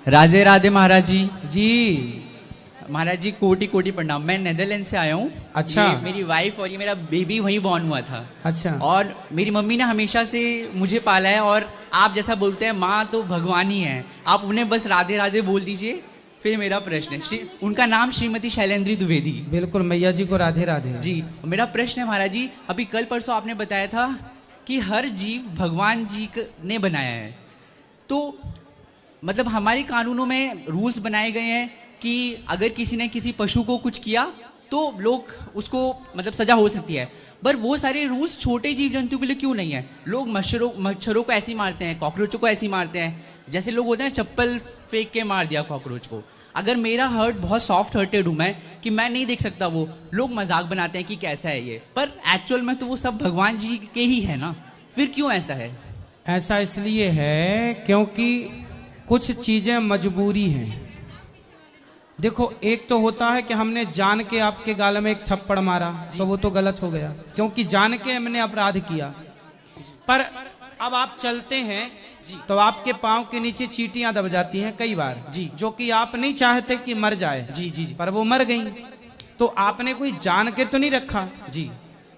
राधे राधे महाराज जी। जी महाराज जी कोटि कोटि प्रणाम। मैं नेदरलैंड से आया हूँ। अच्छा। ये मेरी वाइफ और ये मेरा बेबी वहीं बॉर्न हुआ था। अच्छा। और मेरी मम्मी ने हमेशा से मुझे पाला है, और आप जैसा बोलते हैं माँ तो भगवान ही है। आप उन्हें बस राधे राधे बोल दीजिए। फिर मेरा प्रश्न है, उनका नाम श्रीमती शैलेंद्री द्विवेदी। बिल्कुल, मैया जी को राधे राधे। जी, मेरा प्रश्न है महाराज जी, अभी कल परसों आपने बताया था कि हर जीव भगवान जी ने बनाया है, तो मतलब हमारे कानूनों में रूल्स बनाए गए हैं कि अगर किसी ने किसी पशु को कुछ किया तो लोग उसको मतलब सजा हो सकती है, पर वो सारे रूल्स छोटे जीव जंतु के लिए क्यों नहीं है? लोग मच्छरों को ऐसे ही मारते हैं, कॉकरोचों को ऐसे ही मारते हैं, जैसे लोग होते हैं चप्पल फेंक के मार दिया कॉकरोच को। अगर मेरा हर्ट बहुत सॉफ्ट हर्टेड हूँ मैं, कि मैं नहीं देख सकता, वो लोग मजाक बनाते हैं कि कैसा है ये, पर एक्चुअल में तो वो सब भगवान जी के ही है ना, फिर क्यों ऐसा है? ऐसा इसलिए है क्योंकि कुछ चीजें मजबूरी हैं। देखो, एक तो होता है कि हमने जान के आपके गाल में एक थप्पड़ मारा, तो वो तो गलत हो गया क्योंकि जान के हमने अपराध किया। पर अब आप चलते हैं तो आपके पांव के नीचे चींटियां दब जाती हैं कई बार जी, जो कि आप नहीं चाहते कि मर जाए। जी जी, पर वो मर गई, तो आपने कोई जान के तो नहीं रखा जी,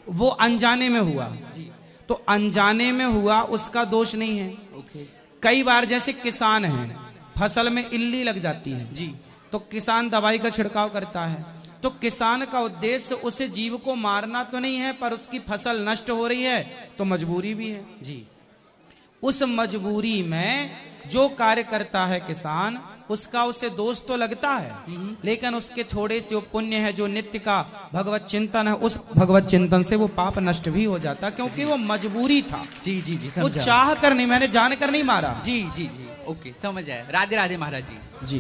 वो अनजाने में हुआ जी, तो अनजाने में हुआ, उसका दोष नहीं है। ओके, कई बार जैसे किसान हैं, फसल में इल्ली लग जाती है जी, तो किसान दवाई का छिड़काव करता है, तो किसान का उद्देश्य उसे जीव को मारना तो नहीं है, पर उसकी फसल नष्ट हो रही है तो मजबूरी भी है। जी, उस मजबूरी में जो कार्य करता है किसान, उसका उसे दोष तो लगता है, लेकिन उसके थोड़े से पुण्य है जो नित्य का भगवत चिंतन है, उस भगवत चिंतन से वो पाप नष्ट भी हो जाता, क्योंकि वो मजबूरी था। जी, जी, जी, वो समझा। चाह कर नहीं, मैंने जान कर नहीं मारा। जी, जी, जी, ओके, समझ आया। राधे राधे महाराज जी। जी,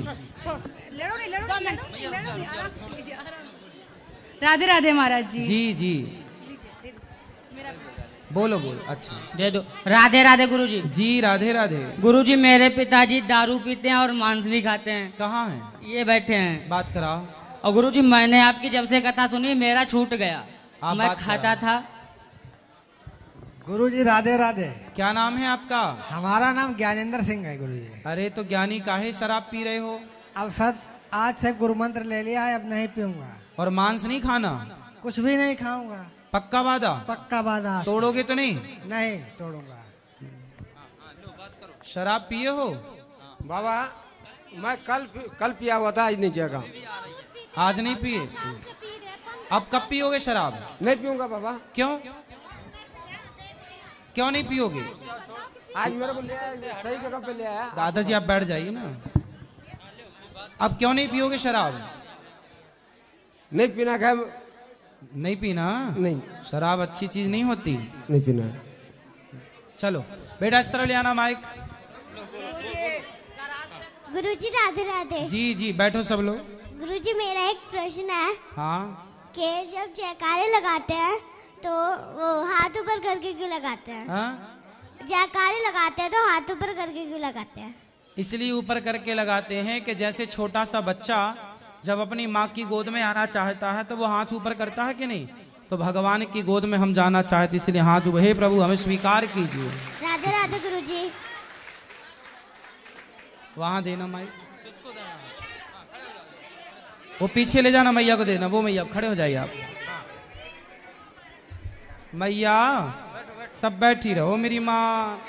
राधे राधे महाराज जी। जी जी, बोलो बोलो। अच्छा, दे दो। राधे राधे गुरुजी। जी राधे राधे। गुरुजी, मेरे पिताजी दारू पीते हैं और मांस भी खाते हैं। कहाँ हैं? ये बैठे हैं। बात कराओ। और गुरुजी, मैंने आपकी जब से कथा सुनी मेरा छूट गया, आप मैं बात खाता था। गुरुजी राधे राधे। क्या नाम है आपका? हमारा नाम ज्ञानेंद्र सिंह है गुरुजी। अरे तो ज्ञानी काहे शराब पी रहे हो? अब सर आज से गुरु मंत्र ले लिया है, अब नहीं पीऊंगा, और मांस नहीं खाना? कुछ भी नहीं खाऊंगा। पक्का वादा? पक्का वादा। तोड़ोगे तो नहीं? नहीं तोड़ूंगा। शराब पिए हो? बाबा मैं कल पिया हुआ था, आज नहीं पिएगा। आज नहीं पिए? अब कब पियोगे शराब? नहीं पीऊंगा बाबा। क्यों क्यों नहीं पियोगे? आज मेरे को ले आया, सही जगह पे ले आया। दादाजी आप बैठ जाइए ना। अब क्यों नहीं पियोगे शराब? नहीं पीना है। नहीं पीना? नहीं, शराब अच्छी चीज नहीं होती। नहीं पीना। चलो बेटा, इस तरह ले आना माइक। गुरुजी राधे राधे। जी जी, बैठो सब लोग। गुरुजी मेरा एक प्रश्न है हाँ, कि जब जयकारे लगाते हैं तो वो हाथ ऊपर करके क्यों लगाते हैं? हाँ? जयकारे लगाते हैं तो हाथ ऊपर करके क्यों लगाते हैं? इसलिए ऊपर करके लगाते हैं कि जैसे छोटा सा बच्चा जब अपनी माँ की गोद में आना चाहता है तो वो हाथ ऊपर करता है कि नहीं, तो भगवान की गोद में हम जाना चाहते इसलिए हाथ ऊपर, हे प्रभु हमें स्वीकार कीजिए। राधे राधे गुरुजी। वहां देना माइक, वो पीछे ले जाना, मैया को देना। वो मैया खड़े हो जाइए आप। मैया सब बैठी रहो, मेरी माँ।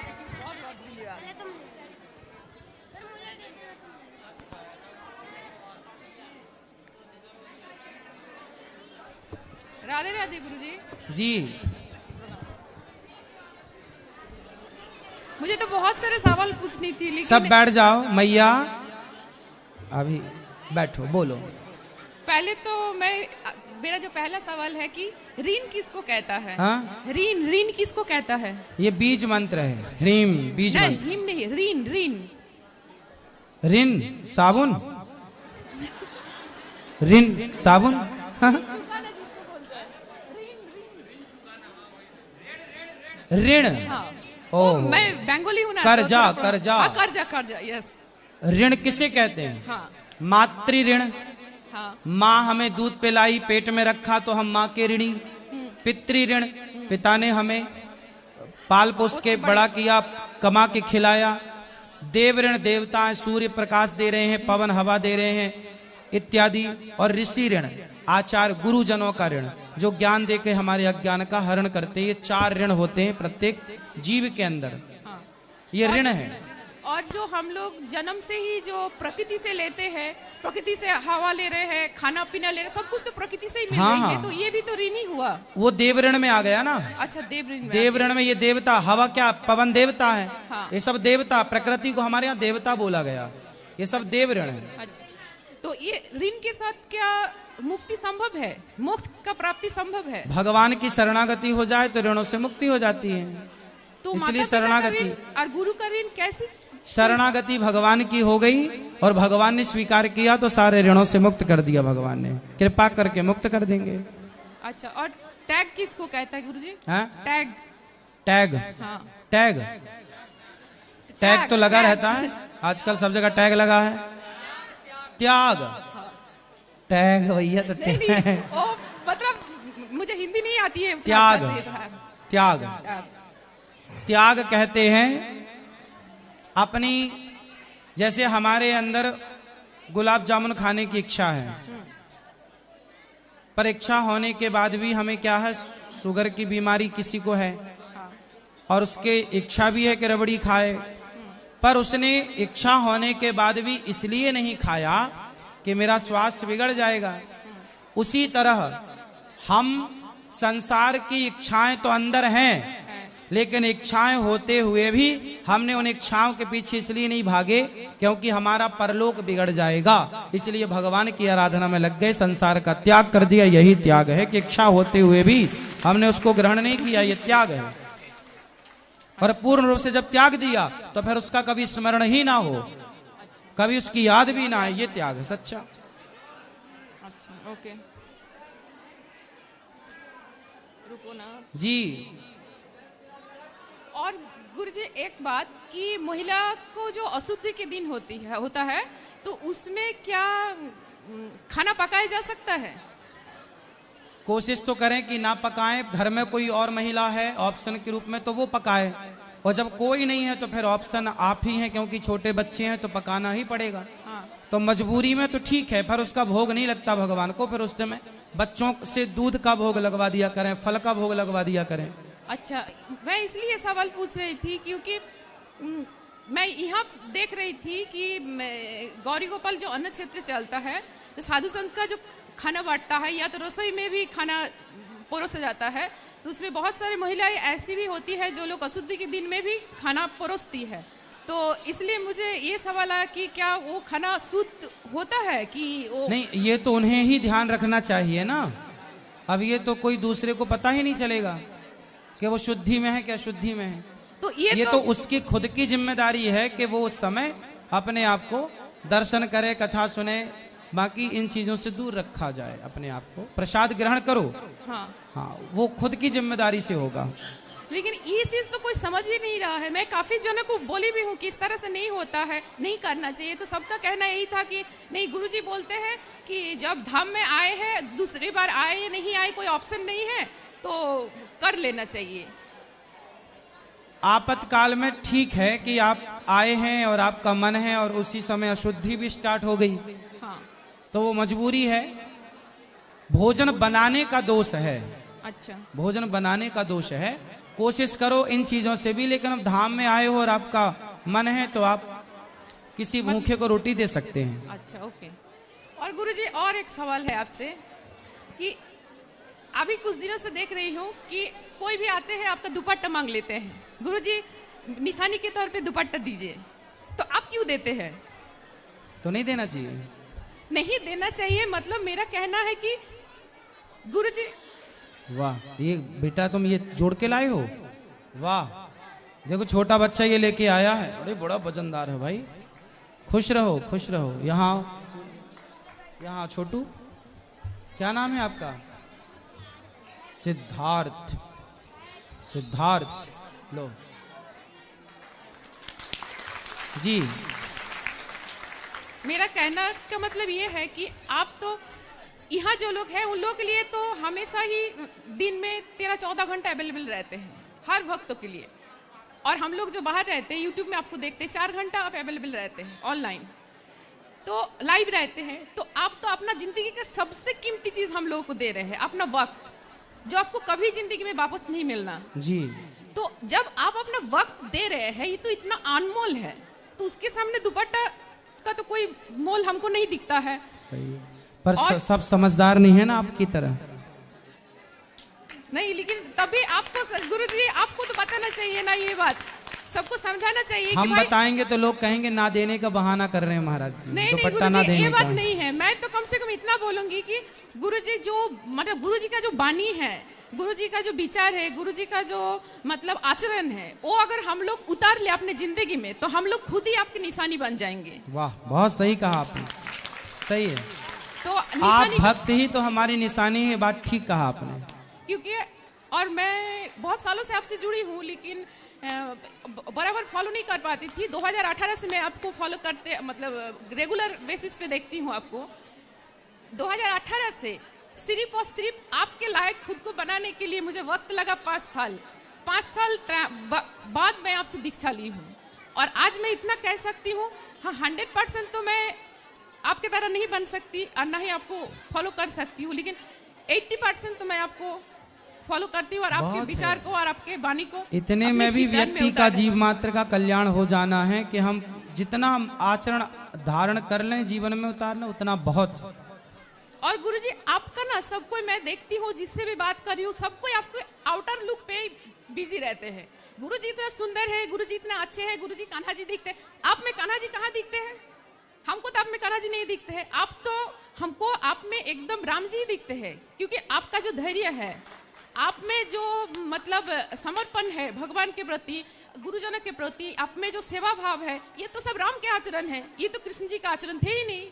राधे राधे गुरुजी। जी, मुझे तो बहुत सारे सवाल पूछनी थी, लेकिन सब बैठ जाओ। मैया अभी बैठो, बोलो। पहले तो मेरा जो पहला सवाल है कि ऋण किसको कहता है? हाँ? ऋण ऋण किसको कहता है? ये बीज मंत्र है, ह्रीम बीज नहीं, मंत्र। हिम नहीं, ऋण ऋण। ऋण साबुन? ऋण साबुन? ऋण? हाँ। ओ, मैं बंगाली हूँ ना, कर्जा, तो थोड़ा- कर्जा। हाँ, कर्जा कर्जा, यस। ऋण किसे कहते हैं? हाँ मातृ ऋण। हाँ। माँ हमें दूध पिलाई, पेट में रखा तो हम माँ के ऋणी। पितृ ऋण, पिता ने हमें पाल पोस के बड़ा किया, कमा के खिलाया। देव ऋण देवता हैं, सूर्य प्रकाश दे रहे हैं, पवन हवा दे रहे हैं इत्यादि, और ऋषि ऋण आचार्य गुरुजनों का ऋण जो ज्ञान दे के हमारे अज्ञान का हरण करते हैं। ये 4 ऋण होते हैं प्रत्येक जीव के अंदर, ये ऋण है। और जो हम लोग जन्म से ही जो प्रकृति से लेते हैं, प्रकृति से हवा ले रहे हैं, खाना पीना ले रहे हैं, सब कुछ तो प्रकृति से ही मिल रही है, तो ये भी तो ऋण ही हुआ। वो देव ऋण में आ गया ना। अच्छा, देव ऋण में। देव ऋण में ये देवता, हवा क्या पवन देवता है, हाँ। ये सब देवता, प्रकृति को हमारे यहाँ देवता बोला गया, ये सब देव ऋण है। अच्छा, तो ये ऋण के साथ क्या मुक्ति संभव है, मोक्ष का प्राप्ति संभव है? भगवान की शरणागति हो जाए तो ऋणों से मुक्ति हो जाती है। तो इसलिए माता पिता का शरणागति ऋण और गुरु का ऋण कैसे? शरणागति भगवान की हो गई और भगवान ने स्वीकार किया तो सारे ऋणों से मुक्त कर दिया भगवान ने, कृपा करके मुक्त कर देंगे। अच्छा, और टैग किसको कहता है गुरुजी? हाँ? टैग। टैग, हाँ। टैग, टैग तो लगा रहता है, आजकल सब जगह टैग लगा है। त्याग, टैग भैया तो नहीं, टैग। नहीं, ओ, मतलब मुझे हिंदी नहीं आती है। त्याग, त्याग, त्याग। त्याग कहते हैं अपनी, जैसे हमारे अंदर गुलाब जामुन खाने की इच्छा है, पर इच्छा होने के बाद भी हमें क्या है, शुगर की बीमारी किसी को है और उसके इच्छा भी है कि रबड़ी खाए, पर उसने इच्छा होने के बाद भी इसलिए नहीं खाया कि मेरा स्वास्थ्य बिगड़ जाएगा। उसी तरह हम संसार की इच्छाएं तो अंदर हैं, लेकिन इच्छाएं होते हुए भी हमने उन इच्छाओं के पीछे इसलिए नहीं भागे क्योंकि हमारा परलोक बिगड़ जाएगा, इसलिए भगवान की आराधना में लग गए, संसार का त्याग कर दिया। यही त्याग है कि इच्छा होते हुए भी हमने उसको ग्रहण नहीं किया, ये त्याग है। और पूर्ण रूप से जब त्याग दिया तो फिर उसका कभी स्मरण ही ना हो, कभी उसकी याद भी ना आए, ये त्याग है सच्चा। अच्छा, ओके, रुको ना जी। और गुरुजी एक बात कि महिला को जो अशुद्धि के दिन होता है तो उसमें क्या खाना पकाया जा सकता है? कोशिश तो करें कि ना पकाएं, घर में कोई और महिला है ऑप्शन के रूप में तो वो पकाए, और जब कोई नहीं है तो फिर ऑप्शन आप ही हैं, क्योंकि छोटे बच्चे हैं तो पकाना ही पड़ेगा। हाँ। तो मजबूरी में तो ठीक है, पर उसका भोग नहीं लगता भगवान को, फिर उस समय बच्चों से दूध का भोग लगवा दिया करें, फल का भोग लगवा दिया करें। अच्छा, मैं इसलिए सवाल पूछ रही थी क्योंकि मैं यहाँ देख रही थी कि गौरी गोपाल जो अन्न क्षेत्र चलता है, तो साधु संत का जो खाना बांटता है या तो रसोई में भी खाना परोसा जाता है, तो उसमें बहुत सारी महिलाएं ऐसी भी होती है जो लोग अशुद्धि के दिन में भी खाना परोसती है। तो इसलिए मुझे ये सवाल आया कि क्या वो खाना शुद्ध होता है कि वो नहीं, ये तो उन्हें ही ध्यान रखना चाहिए ना। अब ये तो कोई दूसरे को पता ही नहीं चलेगा कि वो शुद्धि में है क्या शुद्धि में है। तो ये तो उसकी खुद की जिम्मेदारी है कि वो उस समय अपने आप को दर्शन करे, कथा सुने, बाकी इन चीजों से दूर रखा जाए अपने आप को, प्रसाद ग्रहण करो। हाँ, हाँ, वो खुद की जिम्मेदारी से होगा। लेकिन ये चीज तो कोई समझ ही नहीं रहा है। मैं काफी जनों को बोली भी हूँ कि इस तरह से नहीं होता है, नहीं करना चाहिए, तो सबका कहना यही था कि नहीं, गुरुजी बोलते हैं कि जब धाम में आए हैं, दूसरी बार आए नहीं आए कोई ऑप्शन नहीं है, तो कर लेना चाहिए। आपातकाल में ठीक है कि आप आए हैं और आपका मन है और उसी समय अशुद्धि भी स्टार्ट हो गई, हाँ, तो वो मजबूरी है। भोजन बनाने का दोष है। अच्छा, भोजन बनाने का दोष है। कोशिश करो इन चीजों से भी, लेकिन अब धाम में आए हो और आपका मन है तो आप किसी भूखे को रोटी दे सकते हैं। अच्छा, ओके। और गुरुजी और एक सवाल है आपसे कि अभी कुछ दिनों से देख रही हूँ कि कोई भी आते हैं आपका दुपट्टा मांग लेते हैं, गुरुजी निशानी के तौर पे दुपट्टा दीजिए, तो आप क्यों देते हैं? तो नहीं देना चाहिए। नहीं देना चाहिए, मतलब मेरा कहना है कि गुरुजी। वाह, ये बेटा तुम ये जोड़ के लाए हो, वाह। देखो छोटा बच्चा ये लेके आया है, बड़े बड़ा वजनदार है भाई। खुश रहो, खुश रहो। यहाँ यहाँ छोटू, क्या नाम है आपका? सिद्धार्थ। सिद्धार्थ लो जी। मेरा कहना का मतलब ये है कि आप तो यहाँ जो लोग हैं उन लोगों के लिए तो हमेशा ही दिन में 13-14 घंटा अवेलेबल रहते हैं, हर वक्त के लिए। और हम लोग जो बाहर रहते हैं यूट्यूब में आपको देखते हैं 4 घंटा आप अवेलेबल रहते हैं ऑनलाइन, तो लाइव रहते हैं, तो आप तो अपना जिंदगी का सबसे कीमती चीज हम लोगों को दे रहे हैं, अपना वक्त, जो आपको कभी जिंदगी में वापस नहीं मिलना जी। तो जब आप अपना वक्त दे रहे हैं, ये तो इतना अनमोल है, तो उसके सामने दुपट्टा का तो कोई मोल हमको नहीं दिखता है। सही है। पर सब समझदार नहीं है ना आपकी तरह। नहीं, लेकिन तभी आपको गुरुजी आपको तो बताना चाहिए ना, ये बात सबको समझाना चाहिए हम कि भाई बताएंगे तो लोग कहेंगे ना देने का बहाना कर रहे हैं महाराज जी, नहीं नहीं दुपट्टा ना गुरुजी, देने ये बात का। नहीं है। मैं तो कम से कम इतना बोलूंगी कि गुरुजी जो मतलब गुरुजी का जो बानी है, गुरुजी का जो विचार है, गुरुजी का जो मतलब आचरण है, वो अगर हम लोग उतार ले अपने जिंदगी में तो हम लोग खुद ही आपकी निशानी बन जाएंगे। वाह, बहुत सही कहा आपने, सही है। तो आप निशानी भक्त ही तो हमारी निशानी है, बात ठीक कहा आपने। क्योंकि और मैं बहुत सालों से आपसे जुड़ी हूँ, लेकिन बराबर फॉलो नहीं कर पाती थी। 2018 से मैं आपको फॉलो करते मतलब रेगुलर बेसिस पे देखती हूँ आपको। 2018 से सिर्फ और सिर्फ आपके लायक खुद को बनाने के लिए मुझे वक्त लगा 5 साल। 5 साल बाद मैं आपसे दीक्षा ली हूँ, और आज मैं इतना कह सकती हूँ, हाँ 100% तो मैं आपके तरह नहीं बन सकती और ना ही आपको फॉलो कर सकती हूँ, लेकिन 80% तो मैं आपको फॉलो करती हूँ और आपके विचार को और आपके वाणी को इतने अपने में भी जीवन में व्यक्ति का उतारें। जीव मात्र का कल्याण हो जाना है कि हम जितना हम आचरण धारण कर लें जीवन में उतार लें उतना बहुत। और गुरुजी आपका ना सबको मैं देखती हूँ, जिससे भी बात कर रही हूँ, सबको आपके आउटर लुक पे बिजी रहते हैं। गुरुजी इतना सुंदर है, गुरुजी इतना अच्छे हैं, गुरुजी कान्हा जी दिखते हैं। आप में कान्हा जी कहाँ दिखते हैं? हमको तो आप में कान्हा जी नहीं दिखते हैं। आप तो हमको आप में एकदम राम जी दिखते हैं, क्योंकि आपका जो धैर्य है, आप में जो मतलब समर्पण है भगवान के प्रति, गुरुजनों के प्रति, आप में जो सेवा भाव है, ये तो सब राम के आचरण है। ये तो कृष्ण जी का आचरण थे ही नहीं,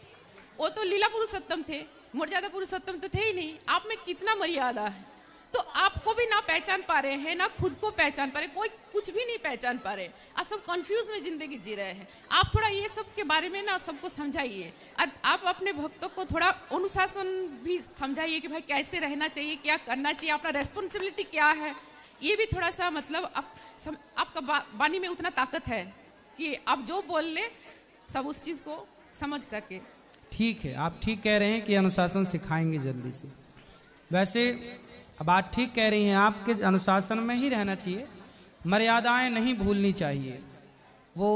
वो तो लीला पुरुषोत्तम थे, मर्यादा पुरुषोत्तम तो थे ही नहीं। आप में कितना मर्यादा है, तो आपको भी ना पहचान पा रहे हैं, ना खुद को पहचान पा रहे, कोई कुछ भी नहीं पहचान पा रहे, आप सब कंफ्यूज में जिंदगी जी रहे हैं। आप थोड़ा ये सब के बारे में ना सबको समझाइए, और आप अपने भक्तों को थोड़ा अनुशासन भी समझाइए कि भाई कैसे रहना चाहिए, क्या करना चाहिए, अपना रेस्पॉन्सिबिलिटी क्या है। ये भी थोड़ा सा मतलब आपका वाणी में उतना ताकत है कि आप जो बोल ले सब उस चीज को समझ सके। ठीक है, आप ठीक कह रहे हैं कि अनुशासन सिखाएंगे जल्दी से। वैसे बात ठीक कह रही हैं, आपके अनुशासन में ही रहना चाहिए, मर्यादाएं नहीं भूलनी चाहिए, वो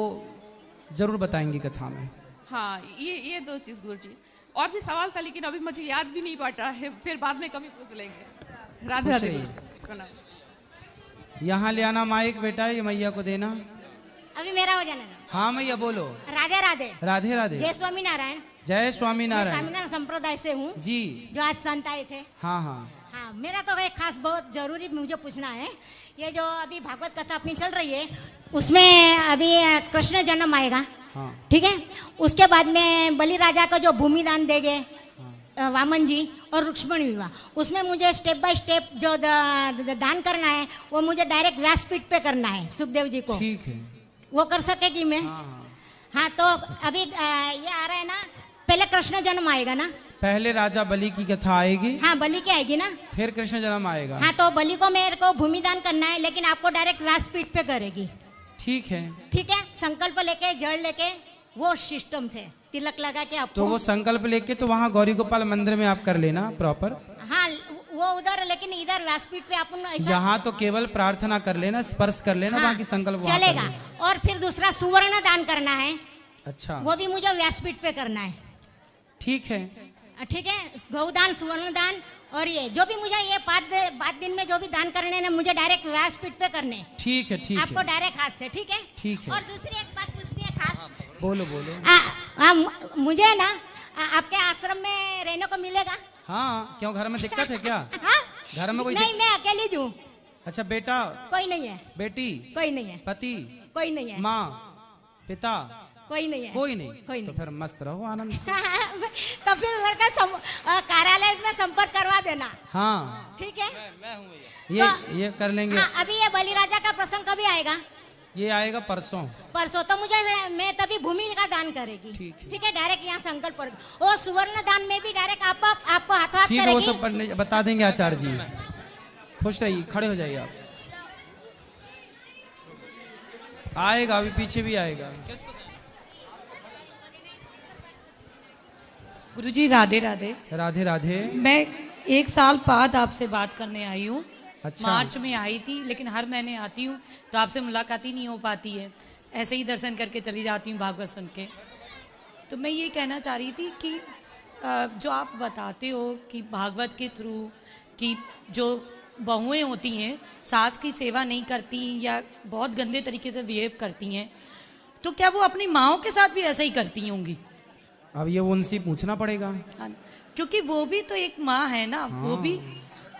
जरूर बताएंगे कथा में। हाँ, ये 2 चीज गुरुजी। और भी सवाल था, लेकिन अभी मुझे याद भी नहीं पड़ रहा है, फिर बाद में कभी पूछ लेंगे। राधे राधे प्रणाम। यहाँ ले आना माइक बेटा, ये मैया को देना। अभी मेरा हो जाना। हाँ मैया बोलो। राधे राधे। राधे राधे। जय स्वामी नारायण। जय स्वामी नारायण। स्वामीनारायण संप्रदाय से हूँ जी, जो आज संत आए थे। हाँ हाँ हाँ, मेरा तो एक खास बहुत जरूरी मुझे पूछना है, ये जो अभी भागवत कथा अपनी चल रही है, उसमें अभी कृष्ण जन्म आएगा, हाँ ठीक है। उसके बाद में बलि राजा का जो भूमि दान देंगे वामन जी और रुक्ष्मणी विवाह, उसमें मुझे स्टेप बाय स्टेप जो दान करना है वो मुझे डायरेक्ट व्यासपीठ पे करना है सुखदेव जी को। ठीक है। वो कर सकेगी मैं? हाँ, तो अभी ये आ रहा है ना, पहले कृष्ण जन्म आएगा ना, पहले राजा बलि की कथा आएगी। हाँ, बलि की आएगी ना, फिर कृष्ण जन्म आएगा। हाँ, तो बलि को मेरे को भूमि दान करना है, लेकिन आपको डायरेक्ट व्यासपीठ पे करेगी। ठीक है। ठीक है, संकल्प लेके जड़ लेके वो सिस्टम से तिलक लगा के आपको। तो वो संकल्प लेके तो वहाँ गौरी गोपाल मंदिर में आप कर लेना प्रॉपर। हाँ, वो उधर, लेकिन इधर व्यासपीठ पे अपन ऐसा यहाँ तो केवल प्रार्थना कर लेना, स्पर्श कर लेना, हाँ, बाकी संकल्प वहाँ कर चलेगा। लेना। और फिर दूसरा सुवर्ण दान करना है, अच्छा, वो भी मुझे व्यासपीठ पे करना है। ठीक है। ठीक है, गौदान, सुवर्ण दान, और ये जो भी मुझे ये 5 दिन में जो भी दान करने हैं मुझे डायरेक्ट व्यासपीठ पे करने हैं। ठीक है, ठीक आपको है, डायरेक्ट हाथ से। ठीक है, ठीक है। और दूसरी एक बात पूछनी है खास। बोलो बोलो। मुझे ना आपके आश्रम में रहने को मिलेगा? हाँ, क्यों घर में दिक्कत है क्या? हाँ? घर में कोई नहीं, मैं अकेली हूँ। अच्छा, बेटा? कोई नहीं है। बेटी? कोई नहीं है। पति? कोई नहीं है। माँ? पिता? कोई नहीं है। कोई नहीं? कोई नहीं। तो फिर मस्त रहो आनंद से। तो फिर लड़का कार्यालय में संपर्क करवा देना। हाँ, ठीक है, ये कर लेंगे। हाँ, अभी ये बलि राजा का प्रसंग कभी आएगा? ये आएगा परसों। परसों, तो मुझे मैं तभी भूमि का दान करेगी। ठीक है, डायरेक्ट यहाँ संकल्प पर। वो सुवर्ण दान में भी डायरेक्ट आपको हाथों हाथ ठीक है, वो करेगी। सब बता देंगे आचार्य जी। खुश रहिए, खड़े हो जाइए आप। आएगा, अभी पीछे भी आएगा। गुरुजी राधे राधे। राधे राधे। मैं 1 साल बाद आपसे बात करने आई हूँ। अच्छा। मार्च में आई थी, लेकिन हर महीने आती हूँ तो आपसे मुलाकात ही नहीं हो पाती है, ऐसे ही दर्शन करके चली जाती हूँ भागवत सुन के। तो मैं ये कहना चाह रही थी कि जो आप बताते हो कि भागवत के थ्रू कि जो बहुएं होती हैं सास की सेवा नहीं करती या बहुत गंदे तरीके से बिहेव करती हैं, तो क्या वो अपनी माँओं के साथ भी ऐसा ही करती होंगी? अब ये उनसे पूछना पड़ेगा। हाँ, क्योंकि वो भी तो एक माँ है ना। वो भी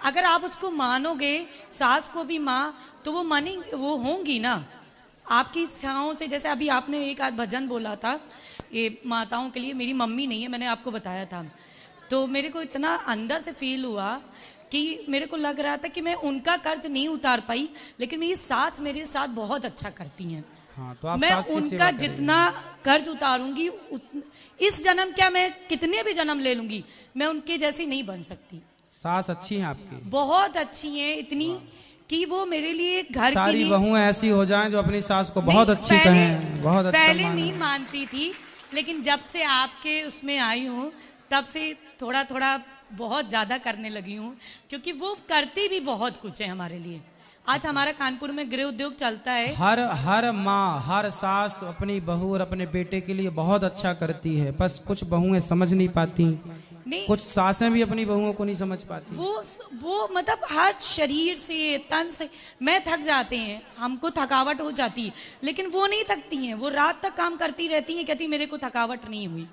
अगर आप उसको मानोगे, सास को भी माँ, तो वो मानी वो होंगी ना आपकी इच्छाओं से। जैसे अभी आपने एक आध भजन बोला था ये माताओं के लिए, मेरी मम्मी नहीं है, मैंने आपको बताया था, तो मेरे को इतना अंदर से फील हुआ कि मेरे को लग रहा था कि मैं उनका कर्ज नहीं उतार पाई, लेकिन मेरी सास मेरे साथ बहुत अच्छा करती हैं। हाँ, तो आप मैं सास की सेवा उनका करेंगे। जितना कर्ज उतारूंगी इस जन्म क्या, मैं कितने भी जन्म ले लूंगी, मैं उनके जैसी नहीं बन सकती। सास अच्छी हैं आपकी? बहुत अच्छी हैं, इतनी कि वो मेरे लिए घर के सारी लिए बहुएं ऐसी हो जाएं जो अपनी सास को बहुत नहीं, अच्छी कहें, बहुत अच्छा पहले मानें। नहीं मानती थी, लेकिन जब से आपके उसमें आई हूँ तब से थोड़ा थोड़ा बहुत ज़्यादा करने लगी हूँ, क्योंकि वो करती भी बहुत कुछ है हमारे लिए। आज हमारा कानपुर में गृह उद्योग चलता है। हर माँ, हर सास अपनी बहू और अपने बेटे के लिए बहुत अच्छा करती है, बस कुछ बहुएं समझ नहीं पाती, नहीं, कुछ सासें भी अपनी बहुओं को नहीं समझ पाती। वो मतलब हर शरीर से तन से मैं थक जाते हैं, हमको थकावट हो जाती है, लेकिन वो नहीं थकती हैं, वो रात तक काम करती रहती हैं, कहती मेरे को थकावट नहीं हुई।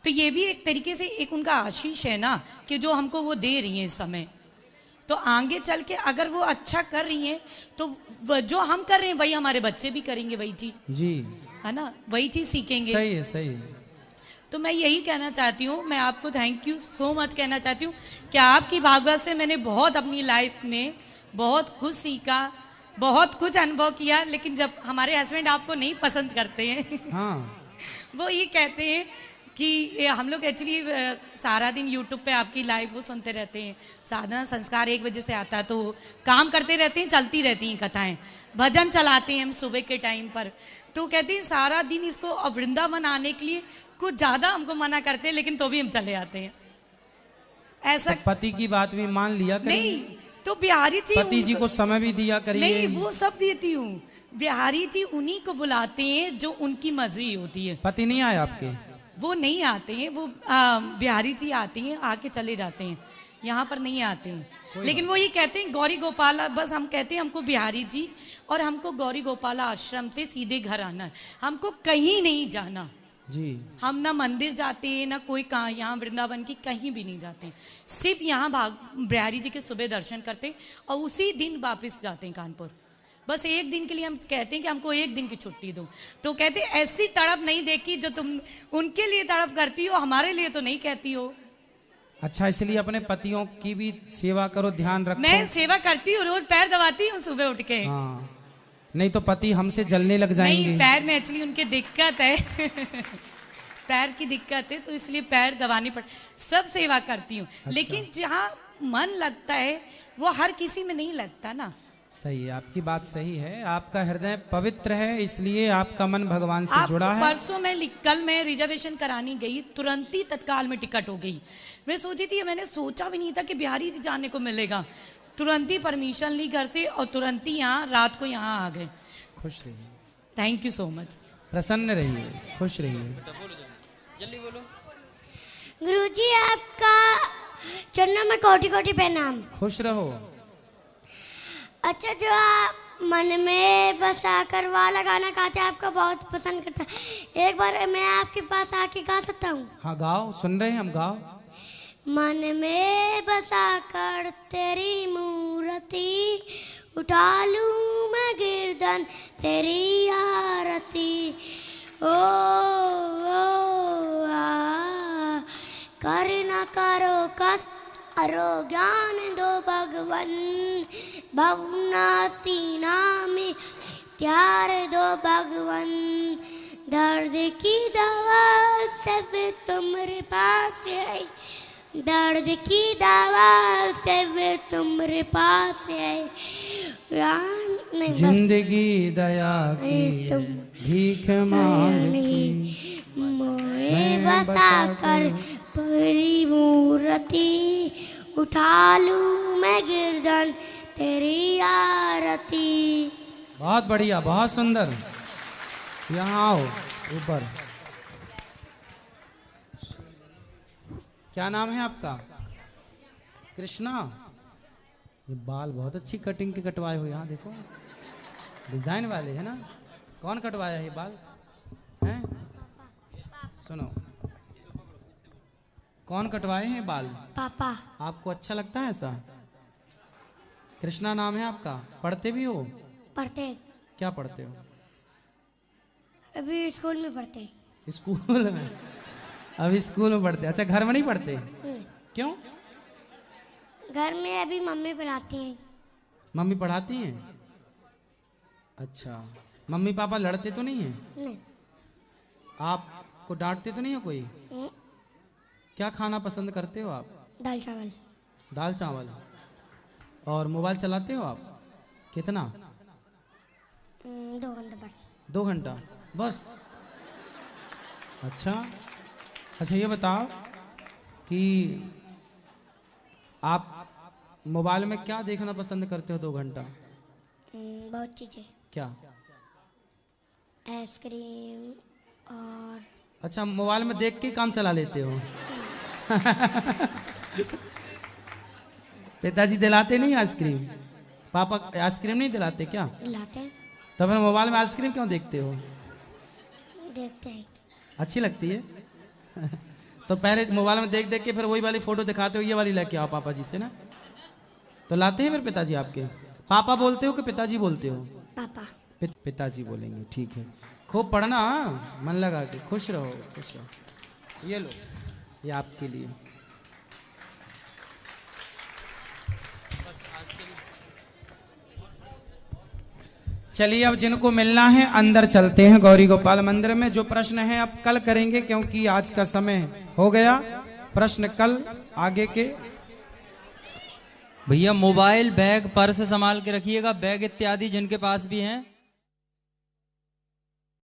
तो ये भी एक तरीके से एक उनका आशीष है ना कि जो हमको वो दे रही हैं इस समय। तो आगे चल के अगर वो अच्छा कर रही हैं तो जो हम कर रहे हैं वही हमारे बच्चे भी करेंगे, वही चीज जी है ना, वही चीज सीखेंगे। सही है, सही है। तो मैं यही कहना चाहती हूँ, मैं आपको थैंक यू सो मच कहना चाहती हूँ कि आपकी भागवत से मैंने बहुत अपनी लाइफ में बहुत कुछ सीखा, बहुत कुछ अनुभव किया, लेकिन जब हमारे हस्बैंड आपको नहीं पसंद करते हैं हाँ। वो ये कहते हैं कि हम लोग एक्चुअली सारा दिन यूट्यूब पे आपकी लाइव वो सुनते रहते हैं, साधना संस्कार 1 बजे से आता है, तो काम करते रहते हैं, चलती रहती हैं कथाएं, भजन चलाते हैं हम सुबह के टाइम पर। तो कहते हैं सारा दिन इसको वृंदावन आने के लिए कुछ ज्यादा हमको मना करते हैं, लेकिन तो भी हम चले आते हैं। ऐसा तो पति की बात भी मान लिया करिए। नहीं, तो बिहारी जी पति जी को समय भी दिया करिए। नहीं, वो सब देती हूँ, बिहारी जी उन्हीं को बुलाते हैं जो उनकी मर्जी होती है। पति नहीं आए आपके? वो नहीं आते हैं, वो बिहारी जी आते हैं, आके चले जाते हैं, यहाँ पर नहीं आते हैं। लेकिन वो ये कहते हैं गौरी गोपाला, बस हम कहते हैं हमको बिहारी जी और हमको गौरी गोपाला आश्रम से सीधे घर आना है, हमको कहीं नहीं जाना जी। हम ना मंदिर जाते हैं ना कोई कहाँ, यहाँ वृंदावन की कहीं भी नहीं जाते, सिर्फ यहाँ बिहारी जी के सुबह दर्शन करते हैं और उसी दिन वापस जाते हैं कानपुर। बस 1 दिन के लिए हम कहते हैं कि हमको 1 दिन की छुट्टी दो, तो कहते ऐसी तड़प नहीं देखी जो तुम उनके लिए तड़प करती हो, हमारे लिए तो नहीं कहती हो। अच्छा, इसलिए अपने पतियों की भी सेवा करो, ध्यान रखो। मैं सेवा करती हूँ, रोज पैर दबाती हूँ सुबह उठ के। हाँ, नहीं तो पति हमसे जलने लग जाएंगे। नहीं, पैर में एक्चुअली उनके दिक्कत है पैर की दिक्कत है, तो इसलिए पैर दबाने पड़, सब सेवा करती हूँ। अच्छा। लेकिन जहाँ मन लगता है वो हर किसी में नहीं लगता ना। सही है, आपकी बात सही है, आपका हृदय पवित्र है, इसलिए आपका मन भगवान से जुड़ा है। परसों कल मैं रिजर्वेशन करानी गई, तुरंत ही तत्काल में टिकट हो गई। मैं सोची थी, मैंने सोचा भी नहीं था कि बिहारी जी जाने को मिलेगा, तुरंत ही परमिशन ली घर से और तुरंत ही यहाँ रात को यहाँ आ गए। खुश रहिए। Thank you so much. प्रसन्न रहिए, खुश रहिए। जल्दी बोलो। गुरुजी आपका चरणों में कोटि कोटि प्रणाम। खुश रहो। अच्छा, जो आप मन में बसा कर वाला गाना गाते आपको बहुत पसंद करता है, एक बार मैं आपके पास आके गा सकता हूँ? हाँ गाओ, सुन रहे हैं हम, गाओ। मन में बसा कर तेरी मूर्ति उठा लूं मैं गिरधन तेरी आरती, ओ कर न करो कष्ट अरो ज्ञान दो भगवन, भवनासी नामी त्यार दो भगवन, दर्द की दवा सब तुम्हारे पास है, दर्द की दवा से वे तुम्हारे पास है नहीं बस जिंदगी दया की तुम भीख मांगती, मोए बसा कर परी मूर्ति, उठा लूं मैं गिरधन तेरी आरती। बहुत बढ़िया, बहुत सुंदर। यहाँ आओ ऊपर। क्या नाम है आपका? कृष्णा। ये बाल बहुत अच्छी कटिंग के कटवाए हो, यहाँ देखो डिजाइन वाले है ना। कौन कटवाया है ये बाल? हैं? सुनो, कौन कटवाए हैं बाल? पापा। आपको अच्छा लगता है ऐसा? कृष्णा नाम है आपका। पढ़ते भी हो? पढ़ते हैं। क्या पढ़ते हो? अभी स्कूल में पढ़ते हैं। स्कूल में? अभी स्कूल में पढ़ते? अच्छा, घर में नहीं पढ़ते? क्यों? घर में अभी मम्मी पढ़ाती हैं। मम्मी पढ़ाती हैं? अच्छा, मम्मी पापा लड़ते तो नहीं है? नहीं। आपको डांटते तो नहीं है कोई? क्या खाना पसंद करते हो आप? दाल चावल। दाल चावल। और मोबाइल चलाते हो आप? कितना? 2 घंटे बस। 2 घंटा बस? अच्छा अच्छा, ये बताओ कि आप मोबाइल में क्या देखना पसंद करते हो 2 घंटा? बहुत चीजें। क्या? आइसक्रीम और अच्छा, मोबाइल में देख के काम चला लेते हो? पिताजी दिलाते नहीं आइसक्रीम? पापा आइसक्रीम नहीं दिलाते क्या? लाते हैं। तो फिर मोबाइल में आइसक्रीम क्यों देखते हो? देखते हैं। अच्छी लगती है? तो पहले मोबाइल में देख देख के फिर वही वाली फोटो दिखाते हो, ये वाली लेके आओ पापा जी से ना। तो लाते हैं फिर पिताजी आपके? पापा बोलते हो कि पिताजी बोलते हो? पापा। पिताजी बोलेंगे, ठीक है। खूब पढ़ना, मन लगा के। खुश रहो, खुश रहो। ये लो, ये आपके लिए। चलिए, अब जिनको मिलना है अंदर चलते हैं गौरी गोपाल मंदिर में। जो प्रश्न है अब कल करेंगे, क्योंकि आज का समय हो गया। प्रश्न कल आगे के। भैया मोबाइल, बैग, पर्स संभाल के रखिएगा। बैग इत्यादि जिनके पास भी हैं